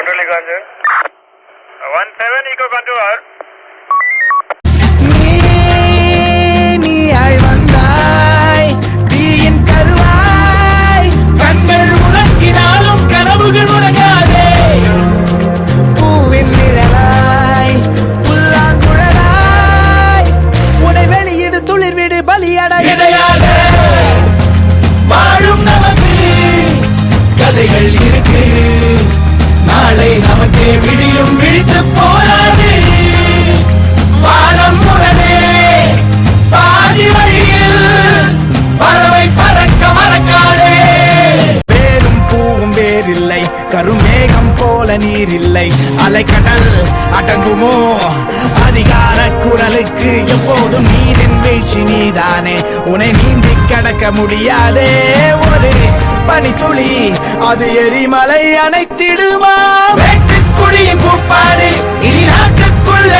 control Ganjan. 17 eco control. நீயாய் வந்தாய் தீயின் கருவாய் கண்கள் உறங்கினாலும் கனவுகள் உறங்காதே பூவின் நிழலாய் புல்லாங்குழலாய் உனை வெளியிடு துளிர்விடு பலியடையாக வாழும் நமக்கு கதைகள் இருக்கு நாளை நமக்கே விடியும் விழித்து போராது வானம் உடனே பாதி வழியில் பறவை பறக்க மறக்காதே வேரும் பூவும் வேறில்லை கருமேகம் போல நீர் இல்லை அலைக்கடல் அடங்குமோ அதிகார குரலுக்கு எப்போதும் நீரின் வீழ்ச்சி நீதானே உன்னை நீந்தி கடக்க முடியாதே ஒரு பனித்துளி அது எரிமலை அணைத்திடுமா வேட்டுக்குடியின் கூப்பாடு இனி நாட்டுக்குள்ள